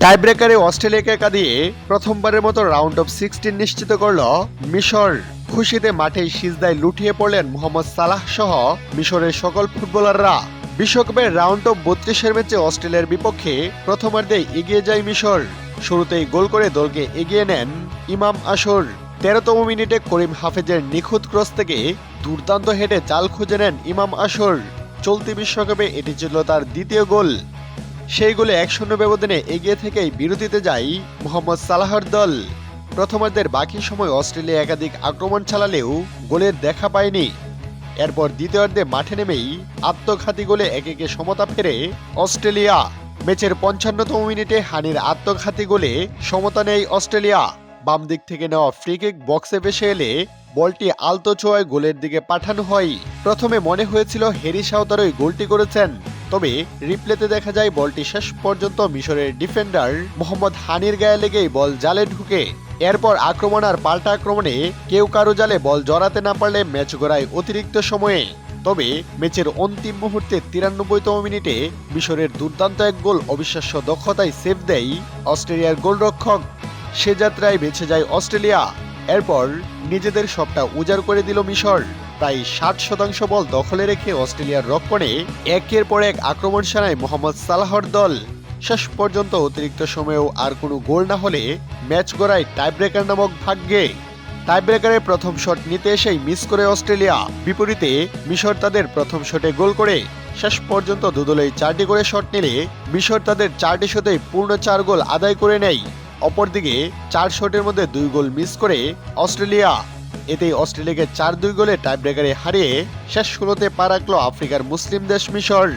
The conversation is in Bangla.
টাইব্রেকারে অস্ট্রেলিয়াকে কাঁদিয়ে প্রথমবারের মতো রাউন্ড অফ 16 নিশ্চিত করল মিশর। খুশিতে মাঠে সিজদায় লুটিয়ে পড়লেন মোহাম্মদ সালাহ সহ মিশরের সকল ফুটবলাররা। বিশ্বকাপের রাউন্ড অফ 32-এর ম্যাচে অস্ট্রেলিয়ার বিপক্ষে প্রথমার্ধে এগিয়ে যায় মিশর। শুরুতেই গোল করে দলকে এগিয়ে নেন ইমাম আশর। 13তম মিনিটে করিম হাফেজের নিখুঁত ক্রস থেকে দুর্দান্ত হেডে জাল খুঁজে নেন ইমাম আশর। চলতি বিশ্বকাপে এটি ছিল তার দ্বিতীয় গোল। সেই গোলে 1-0 ব্যবধানে এগিয়ে থেকেই বিরতিতে যায় মোহাম্মদ সালাহর দল। প্রথমার্ধের বাকি সময় অস্ট্রেলিয়া একাধিক আক্রমণ চালালেও গোলের দেখা পায়নি। এরপর দ্বিতীয়ার্ধে মাঠে নেমেই আত্মঘাতী গোলে একে সমতা ফেরে অস্ট্রেলিয়া। ম্যাচের 55তম মিনিটে হানির আত্মঘাতী গোলে সমতা নেয় অস্ট্রেলিয়া। বাম দিক থেকে নেওয়া ফ্রিকিক বক্সে ভেসে এলে বলটি আলতো ছোঁয়ায় গোলের দিকে পাঠানো হয়। প্রথমে মনে হয়েছিল হ্যারি সাউদারই গোলটি করেছেন, তবে রিপ্লেতে দেখা যায় বলটি শেষ পর্যন্ত মিশরের ডিফেন্ডার মোহাম্মদ হানির গায়ে লেগেই বল জালে ঢুকে। এরপর আক্রমণ আর পাল্টা আক্রমণে কেউ কারো জালে বল জড়াতে না পারলে ম্যাচ গড়ায় অতিরিক্ত সময়ে। তবে ম্যাচের অন্তিম মুহূর্তে 93তম মিনিটে মিশরের দুর্দান্ত এক গোল অবিশ্বাস্য দক্ষতায় সেভ দেয় অস্ট্রেলিয়ার গোলরক্ষক। সে যাত্রায় বেঁচে যায় অস্ট্রেলিয়া। এরপর নিজেদের সবটা উজাড় করে দিল মিশর। প্রায় 60% বল দখলে রেখে অস্ট্রেলিয়ার রক্ষণে একের পর এক আক্রমণ সানায় মোহাম্মদ সালাহর দল। শেষ পর্যন্ত অতিরিক্ত সময়েও আর কোনো গোল না হলে ম্যাচ গড়ায় টাইব্রেকার নামক ভাগ্যে। টাইব্রেকারে প্রথম শট নিতে এসেই মিস করে অস্ট্রেলিয়া। বিপরীতে মিশর তাদের প্রথম শটে গোল করে। শেষ পর্যন্ত দুদলেই 4টি করে শট নিলে মিশর তাদের 4টি শটেই পূর্ণ 4 গোল আদায় করে নেয়। অপরদিকে 4 শটের মধ্যে 2 গোল মিস করে অস্ট্রেলিয়া। এতেই অস্ট্রেলিয়াকে 4-2 গোলে টাইব্রেকারে হারিয়ে শেষ 16তে পা রাখল আফ্রিকার মুসলিম দেশ মিশর।